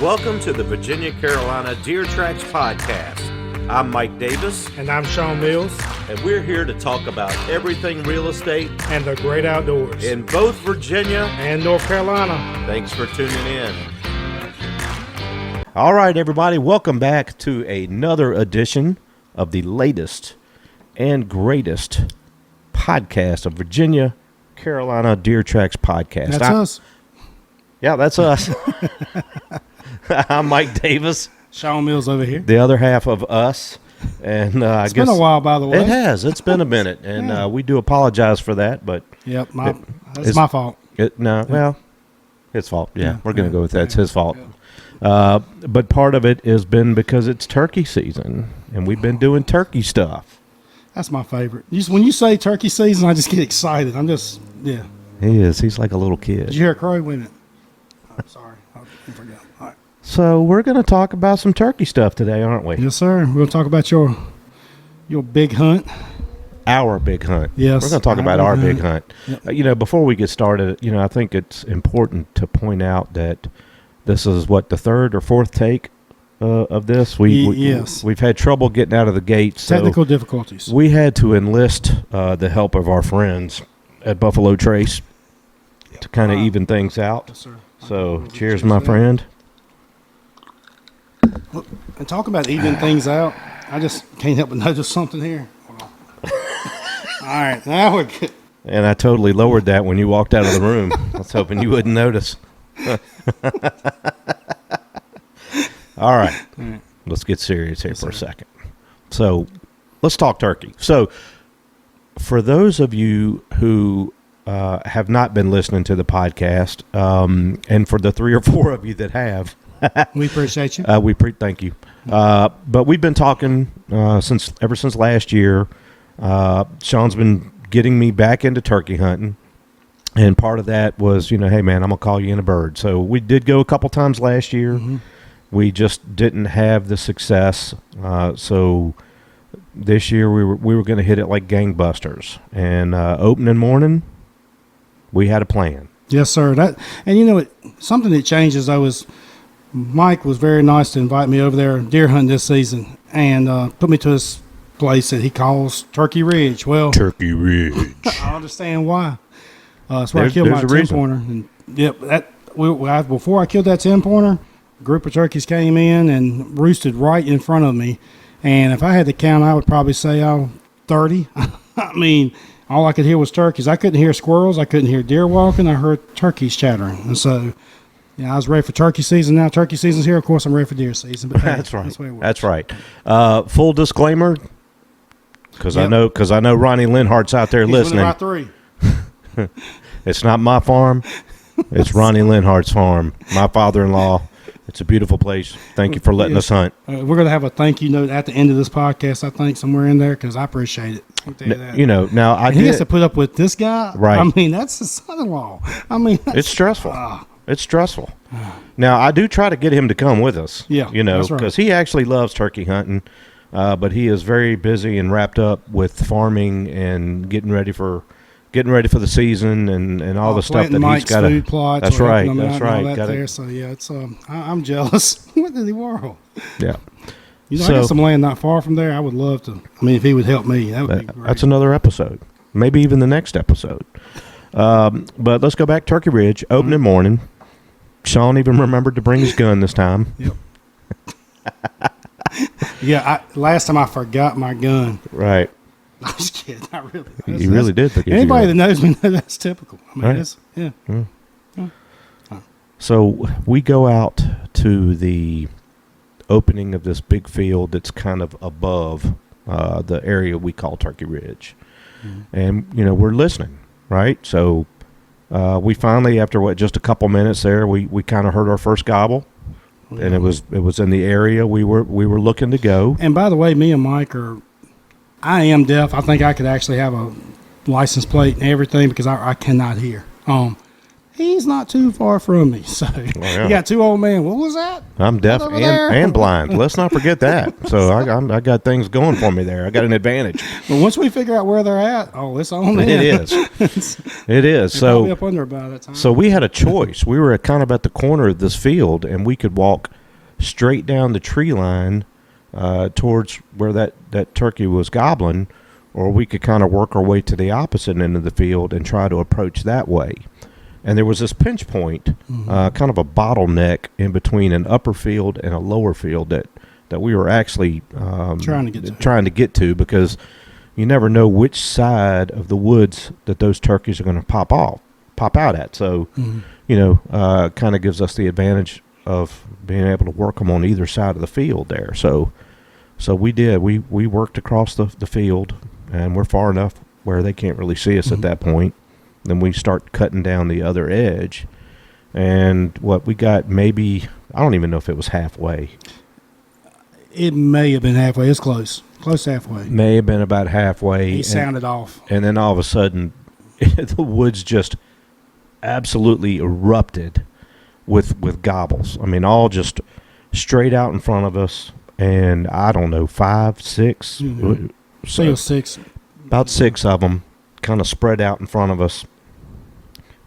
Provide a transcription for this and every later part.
Welcome to the Virginia Carolina Deer Tracks Podcast. I'm Mike Davis. And I'm Sean Mills. And we're here to talk about everything real estate and the great outdoors in both Virginia and North Carolina. Thanks for tuning in. All right, everybody, welcome back to another edition of the latest and greatest podcast of Virginia Carolina Deer Tracks Podcast. That's us. Yeah, that's us. I'm Mike Davis. Sean Mills over here. The other half of us. And it's been a while, by the way. It has. It's been a minute. And we do apologize for that. But yep, it's my fault. His fault. Yeah, we're going to go with that. It's his fault. Yeah. But part of it has been because it's turkey season. And we've been doing turkey stuff. That's my favorite. When you say turkey season, I just get excited. He is. He's like a little kid. Did you hear a crow? Wait a minute. I'm sorry. I forgot. All right. So we're going to talk about some turkey stuff today, aren't we? Yes, sir. We're going to talk about your big hunt. Our big hunt. Yes. We're going to talk about our big hunt. Yep. Before we get started, I think it's important to point out that this is the third or fourth take of this. Yes. We've had trouble getting out of the gates. Technical difficulties. We had to enlist the help of our friends at Buffalo Trace to kind of even things out. Yes, sir. So, cheers, my friend. Look, and talking about evening things out, I just can't help but notice something here. Hold on. All right, now we're good. And I totally lowered that when you walked out of the room. I was hoping you wouldn't notice. All right. Let's get serious here for a second. So, let's talk turkey. So, for those of you who have not been listening to the podcast, and for the 3 or 4 of you that have, we appreciate you. Thank you. But we've been talking ever since last year. Sean's been getting me back into turkey hunting, and part of that was, hey man, I'm gonna call you in a bird. So we did go a couple times last year. Mm-hmm. We just didn't have the success. So this year we were going to hit it like gangbusters. And opening morning, we had a plan. Yes, sir. Something that changes though is Mike was very nice to invite me over there deer hunting this season and put me to his place that he calls Turkey Ridge. Well, Turkey Ridge. I understand why. That's where I killed my 10-pointer. And before I killed that 10-pointer, a group of turkeys came in and roosted right in front of me. And if I had to count, I would probably say 30. I mean, all I could hear was turkeys. I couldn't hear squirrels. I couldn't hear deer walking. I heard turkeys chattering. And so, I was ready for turkey season. Now turkey season's here. Of course, I'm ready for deer season. But that's right. That's the way it works. That's right. Full disclaimer, because I know Ronnie Linhart's out there listening. About 3. It's not my farm. It's Ronnie Linhart's farm. My father-in-law. It's a beautiful place. Thank you for letting us hunt. We're going to have a thank you note at the end of this podcast, I think, somewhere in there, because I appreciate it. I'll tell you that. Now he has to put up with this guy. Right. I mean, that's his son-in-law. It's stressful. It's stressful. Now, I do try to get him to come with us. Yeah, because he actually loves turkey hunting, but he is very busy and wrapped up with farming and getting ready for the season and all the stuff that Mike's he's got to. Food plots. That's right. That's right. So it's I'm jealous. What in the world? Yeah. I got some land not far from there. I would love to. I mean, if he would help me, that would be great. That's another episode. Maybe even the next episode. But let's go back to Turkey Ridge. Opening morning. Sean even remembered to bring his gun this time. Yep. Last time I forgot my gun. Right. I was kidding. You really did forget. Anybody that knows me knows that's typical. I mean, right. So we go out to the opening of this big field that's kind of above the area we call Turkey Ridge. Mm-hmm. And, we're listening, right? So we finally, after just a couple minutes there, we kind of heard our first gobble. Mm-hmm. And it was in the area we were looking to go. And by the way, me and Mike I am deaf. I think I could actually have a license plate and everything because I cannot hear. he's not too far from me. So you got two old men. What was that? I'm deaf and blind. Let's not forget that. So I got things going for me there. I got an advantage. But once we figure out where they're at, it's on them. It is. It is. So up under by that time. So we had a choice. We were kind of at the corner of this field, and we could walk straight down the tree line towards where that turkey was gobbling, or we could kind of work our way to the opposite end of the field and try to approach that way. And there was this pinch point, kind of a bottleneck in between an upper field and a lower field that we were actually trying to get to, because you never know which side of the woods that those turkeys are going to pop out at. So, kind of gives us the advantage of being able to work them on either side of the field there. So we did. We worked across the field, and we're far enough where they can't really see us at that point. Then we start cutting down the other edge, and what we got, maybe, I don't even know if it was halfway. It may have been halfway. It's close halfway. May have been about halfway. He sounded off. And then all of a sudden, the woods just absolutely erupted with gobbles. I mean, all just straight out in front of us, and I don't know, 5, 6. So 6. About 6 of them kind of spread out in front of us,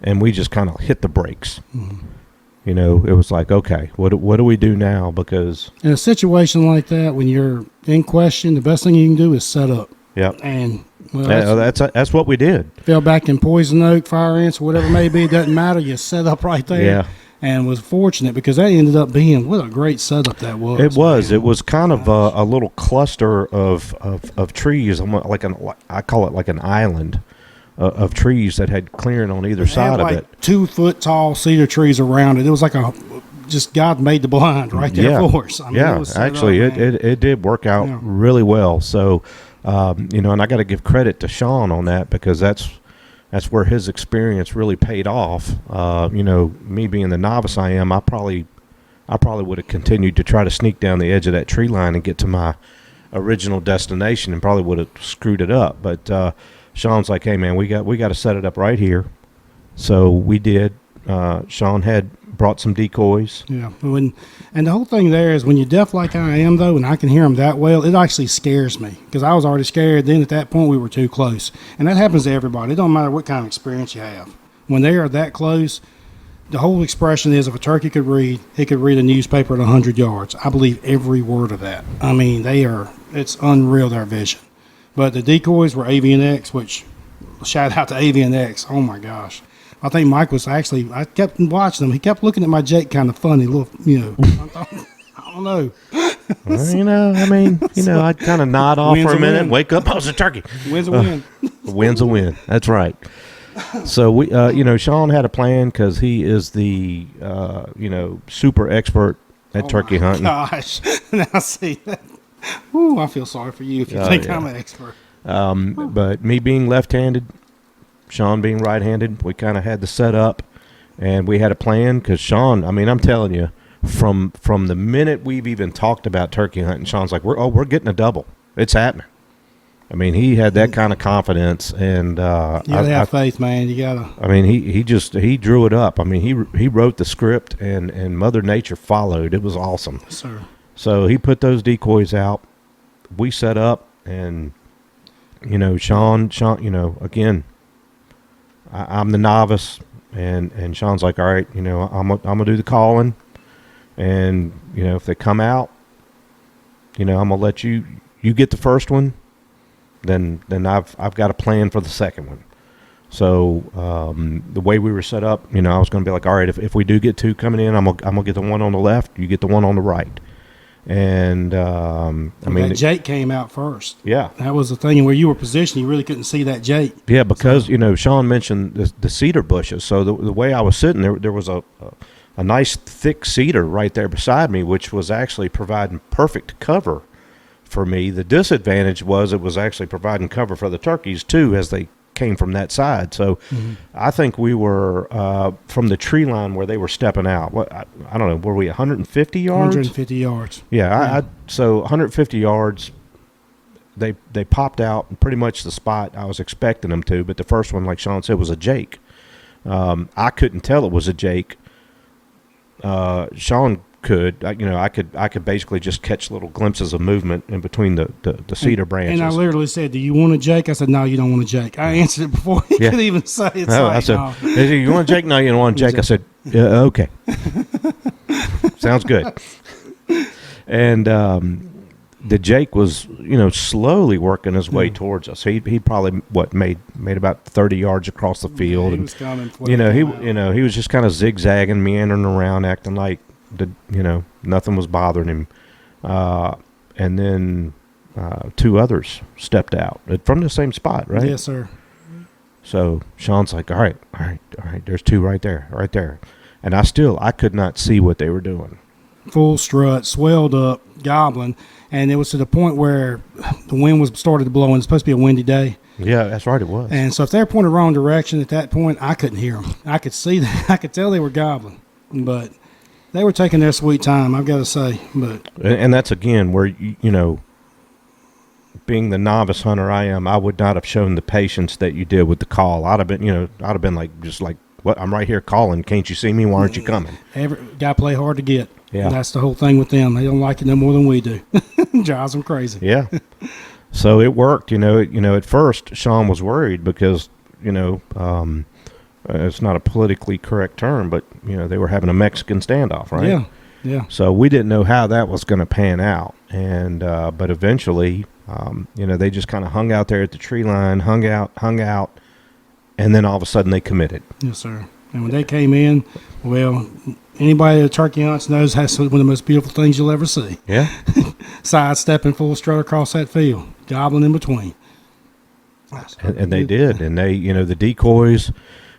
and we just kind of hit the brakes. It was like, okay, what do we do now? Because in a situation like that, when you're in question, the best thing you can do is set up. Yep. And that's what we did. Fell back in poison oak, fire ants, whatever it may be, it doesn't matter. You set up right there. Yeah. And was fortunate, because that ended up being, what a great setup that was. It was. Man. It was kind of a little cluster of trees, I call it like an island of trees that had clearing on either side of it. 2 foot tall cedar trees around it. It was like just God made the blind right there for us. I mean, it did work out really well. So, and I got to give credit to Sean on that, because that's where his experience really paid off. Me being the novice I am, I probably would have continued to try to sneak down the edge of that tree line and get to my original destination, and probably would have screwed it up. But Sean's like, hey man, we got to set it up right here. So we did. Sean had brought some decoys. Yeah. And the whole thing there is, when you're deaf like I am, though, and I can hear them that well, it actually scares me, because I was already scared. Then at that point, we were too close. And that happens to everybody. It don't matter what kind of experience you have. When they are that close, the whole expression is, if a turkey could read, he could read a newspaper at 100 yards. I believe every word of that. I mean, it's unreal, their vision. But the decoys were Avian X, which, shout out to Avian X. Oh, my gosh. I think Mike was actually, I kept watching him. He kept looking at my Jake kind of funny, I don't know. Well, I'd kind of nod off for a minute, wake up, it's a turkey. Win's a win. Win's a win. That's right. So we, Sean had a plan, because he is the, super expert at turkey hunting. Gosh, now see that. Ooh, I feel sorry for you if you think I'm an expert. But me being left-handed, Sean being right-handed, we kind of had the setup, and we had a plan, because Sean, I'm telling you, from the minute we've even talked about turkey hunting, Sean's like, we're getting a double. It's happening. He had that kind of confidence, and you gotta have faith, man. You gotta. He drew it up. He wrote the script, and Mother Nature followed. It was awesome. Yes, sir. So he put those decoys out. We set up, and Sean, again, I'm the novice, and Sean's like, all right, I'm gonna do the calling, and if they come out, I'm gonna let you get the first one. Then I've got a plan for the second one. So the way we were set up, I was going to be like, all right, if we do get 2 coming in, I'm gonna get the one on the left, you get the one on the right. And Jake came out first. Yeah, that was the thing. And where you were positioned, you really couldn't see that Jake. Yeah, because Sean mentioned the cedar bushes. So the way I was sitting there was a nice thick cedar right there beside me, which was actually providing perfect cover for me. The disadvantage was it was actually providing cover for the turkeys too, as they came from that side. So I think we were from the tree line where they were stepping out. I don't know, were we 150 yards? 150 yards. Yeah, so 150 yards. They popped out in pretty much the spot I was expecting them to, but the first one, like Sean said, was a Jake. I couldn't tell it was a Jake. Sean could. I could basically just catch little glimpses of movement in between the cedar branches. And I literally said, "Do you want a Jake?" I said, "No, you don't want a Jake." I answered it before he could even say it. No, I said, no. "You want a Jake?" No, you don't want a Jake. I said, "Okay, sounds good." And the Jake was, slowly working his way towards us. He probably made about 30 yards across the field, He and was coming. he was just kind of zigzagging, meandering around, acting like nothing was bothering him. And then 2 others stepped out from the same spot, right? Yes, sir. So Sean's like, all right. There's 2 right there. And I could not see what they were doing. Full strut, swelled up, gobbling, and it was to the point where the wind was started to blow, and it's supposed to be a windy day. Yeah, that's right, it was. And so if they're pointed the wrong direction at that point, I couldn't hear them. I could see them. I could tell they were gobbling, but they were taking their sweet time, I've got to say. But and that's again where being the novice hunter I am, I would not have shown the patience that you did with the call. I'd have been like, what? I'm right here calling. Can't you see me? Why aren't you coming? Got to play hard to get. Yeah. That's the whole thing with them. They don't like it no more than we do. Drives them crazy. Yeah. So it worked. At first Sean was worried because it's not a politically correct term, but they were having a Mexican standoff, right? Yeah. Yeah. So we didn't know how that was going to pan out, and but eventually, they just kind of hung out there at the tree line, hung out, and then all of a sudden they committed. Yes, sir. And when they came in, well, anybody that turkey hunts knows that's one of the most beautiful things you'll ever see. Yeah. Sidestepping full strut across that field, gobbling in between. And they did, and they, the decoys.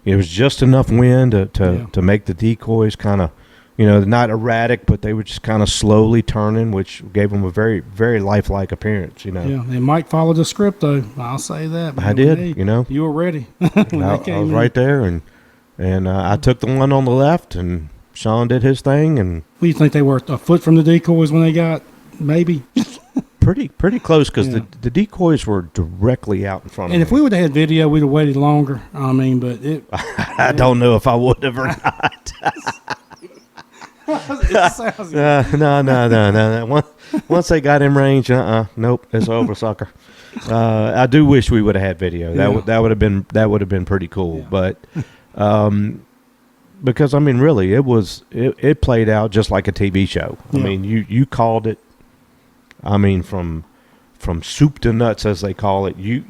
It was just enough wind to make the decoys kind of, not erratic, but they were just kind of slowly turning, which gave them a very, very lifelike appearance. Yeah, they might follow the script though. I'll say that. I did. You were ready. I was right there, and I took the one on the left, and Sean did his thing. And what do you think they were, a foot from the decoys when they got? Maybe. pretty close, because the decoys were directly out in front of me. And if we would have had video, we'd have waited longer. But it. I don't know if I would have or not. No. Once they got in range, nope, it's over, sucker. I do wish we would have had video. That would have been pretty cool. Yeah. But because really, it played out just like a TV show. I mean, you called it. From soup to nuts, as they call it, you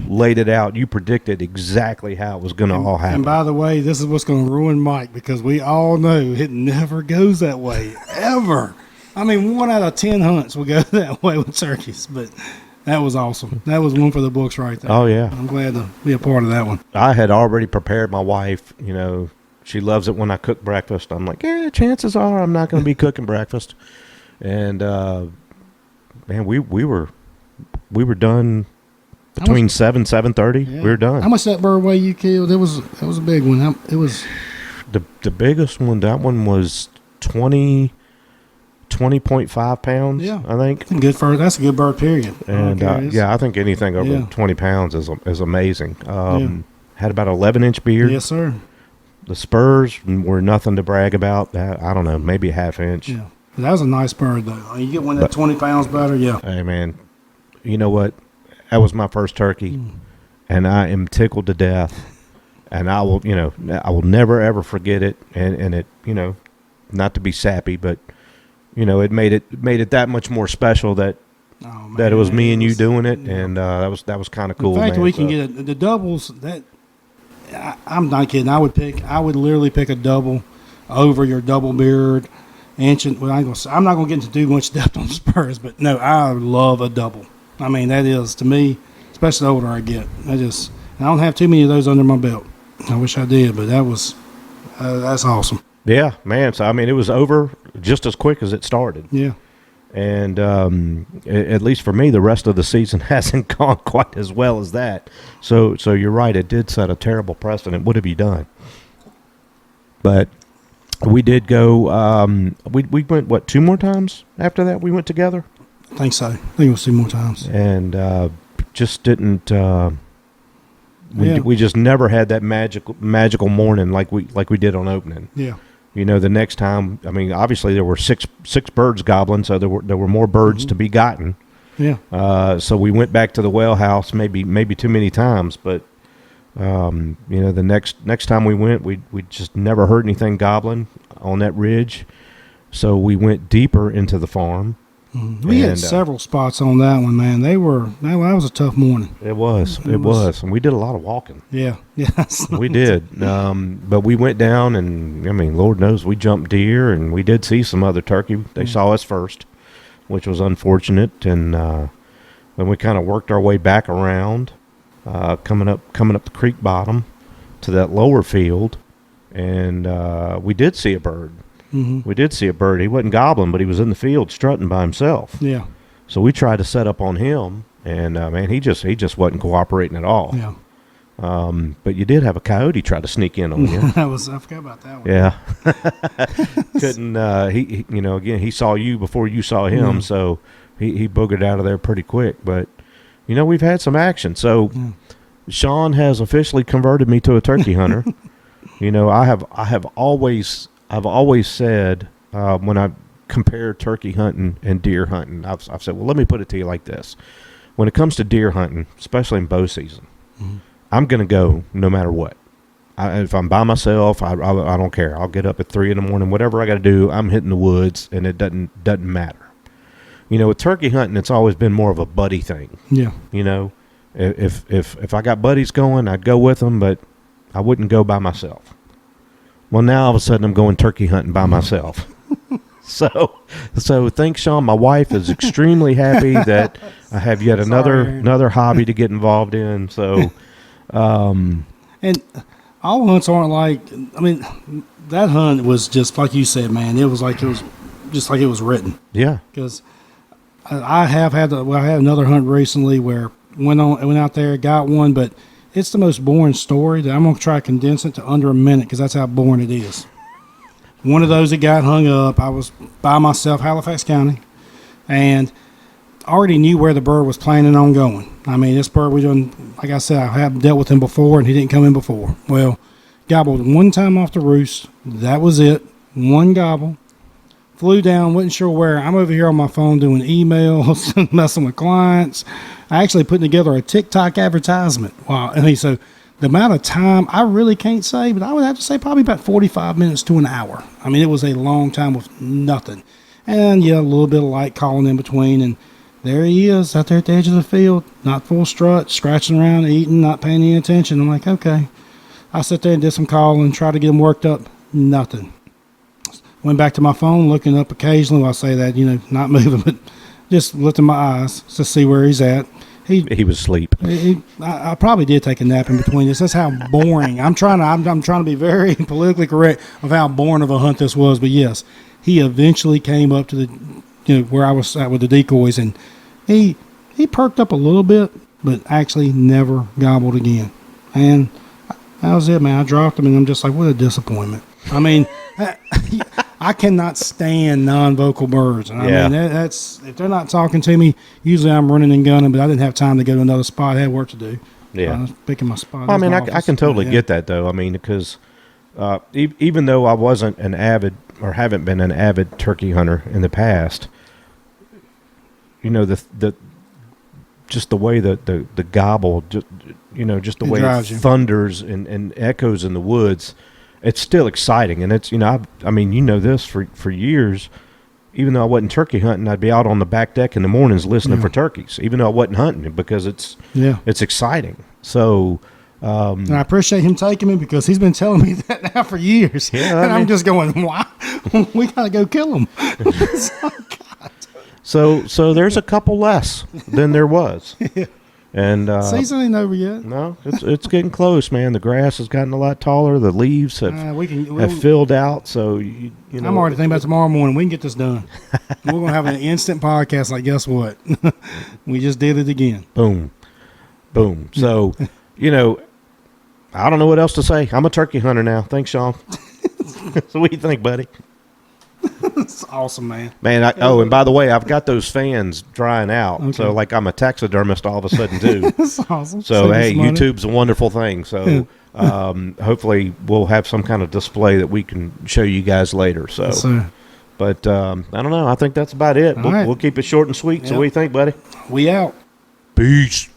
laid it out. You predicted exactly how it was going to all happen. And by the way, this is what's going to ruin Mike, because we all know it never goes that way, ever. 1 out of 10 hunts will go that way with turkeys, but that was awesome. That was one for the books right there. Oh, yeah. I'm glad to be a part of that one. I had already prepared my wife. She loves it when I cook breakfast. I'm like, chances are I'm not going to be cooking breakfast. And, man, we were done between 7:30. Yeah. We were done. How much that bird weigh you killed? That was a big one. It was the biggest one. That one was 20.5 pounds. Yeah, I think. That's a good bird. Period. And I think anything over 20 pounds is amazing. Had about 11-inch beard. Yes, sir. The spurs were nothing to brag about. I don't know, maybe a half-inch. Yeah. That was a nice bird, though. You get one that's 20 pounds better, yeah. Hey, man, you know what? That was my first turkey, and I am tickled to death. And I will never, ever forget it. And it, not to be sappy, but, it made it that much more special that it was me and you doing it. Yeah. And that was kind of cool. In fact, we can get the doubles. I'm not kidding. I would literally pick a double over your double beard. I'm not gonna get into too much depth on spurs, but no, I love a double. That is, to me, especially the older I get. I don't have too many of those under my belt. I wish I did, but that's awesome. Yeah, man. So it was over just as quick as it started. Yeah. And at least for me, the rest of the season hasn't gone quite as well as that. So you're right. It did set a terrible precedent. What have you done? But we did go. We went 2 more times after that. We went together. I think so. I think it was 2 more times. And just didn't. we just never had that magical morning like we did on opening. Yeah. You know, the next time, I mean, obviously there were six birds gobbling, so there were more birds to be gotten. Yeah. So we went back to the well house maybe too many times, but you know, the next time we went, we just never heard anything gobbling on that ridge. So we went deeper into the farm. We had several spots on that one, man. That was a tough morning. It was, and we did a lot of walking. Yeah, yes, we did. But we went down, and I mean, Lord knows, we jumped deer, and we did see some other turkey. They saw us first, which was unfortunate, and then we kind of worked our way back around, coming up the creek bottom to that lower field, and we did see a bird. Mm-hmm. We did see a bird. He wasn't gobbling, but he was in the field strutting by himself. Yeah. So we tried to set up on him, and man, he just wasn't cooperating at all. Yeah. But you did have a coyote try to sneak in on you. I forgot about that one. Yeah. Couldn't he you know, again, he saw you before you saw him, so he boogered out of there pretty quick. But you know, we've had some action. So Sean has officially converted me to a turkey hunter. You know, I have always said when I compare turkey hunting and deer hunting, I've said, well, let me put it to you like this. When it comes to deer hunting, especially in bow season, I'm going to go no matter what. If I'm by myself, I don't care. I'll get up at 3 a.m, whatever I got to do, I'm hitting the woods, and it doesn't matter. You know, with turkey hunting, it's always been more of a buddy thing. Yeah. You know, if I got buddies going, I'd go with them, but I wouldn't go by myself. Well, now all of a sudden I'm going turkey hunting by myself. So thanks, Sean. My wife is extremely happy that I have yet another hobby to get involved in. So, and all hunts aren't like. I mean, that hunt was just like you said, man. It was just like it was written. Yeah. Because I had another hunt recently where went out there, got one, but it's the most boring story that I'm going to try to condense it to under a minute because that's how boring it is. One of those that got hung up, I was by myself, Halifax County, and already knew where the bird was planning on going. I mean, this bird, like I said, I have dealt with him before, and he didn't come in before. Well, gobbled one time off the roost. That was it. One gobble. Flew down, wasn't sure where. I'm over here on my phone doing emails, messing with clients. I actually putting together a TikTok advertisement. Wow. So the amount of time, I really can't say, but I would have to say probably about 45 minutes to an hour. I mean, it was a long time with nothing. And, yeah, a little bit of light calling in between. And there he is out there at the edge of the field, not full strut, scratching around, eating, not paying any attention. I'm like, okay. I sit there and did some calling, tried to get him worked up. Nothing. Went back to my phone, looking up occasionally. Well, I say that, you know, not moving, but just lifting my eyes to see where he's at. He was asleep. I probably did take a nap in between this. That's how boring. I'm trying to be very politically correct of how boring of a hunt this was. But yes, he eventually came up to where I was at with the decoys, and he perked up a little bit, but actually never gobbled again. And that was it, man. I dropped him, and I'm just like, what a disappointment. I mean, I cannot stand non-vocal birds. And I mean, that's if they're not talking to me, usually I'm running and gunning, but I didn't have time to go to another spot. I had work to do. Yeah. I was picking my spot. Well, I mean, I can totally get that, though. I mean, because even though I wasn't an avid or haven't been an avid turkey hunter in the past, you know, just the way the gobble, just the way it thunders and echoes in the woods, it's still exciting. And it's, I mean, you know this for years, even though I wasn't turkey hunting, I'd be out on the back deck in the mornings listening for turkeys, even though I wasn't hunting, because it's exciting. So, and I appreciate him taking me, because he's been telling me that now for years. Yeah, and I'm just going, why? We got to go kill him. So there's a couple less than there was. Yeah. And season ain't over yet. No, it's getting close, man. The grass has gotten a lot taller. The leaves have filled out. So you know, I'm already thinking about tomorrow morning. We can get this done. We're gonna have an instant podcast. Like, guess what? We just did it again. Boom, boom. So I don't know what else to say. I'm a turkey hunter now. Thanks, Sean. So what do you think, buddy? It's awesome, man. Man, and by the way, I've got those fans drying out. Okay. So, like, I'm a taxidermist all of a sudden, too. That's awesome. So, Save us hey, money. YouTube's a wonderful thing. So, hopefully we'll have some kind of display that we can show you guys later. So, Yes, sir. but I don't know. I think that's about it. All right. We'll keep it short and sweet. So, Yep. what do you think, buddy? We out. Peace.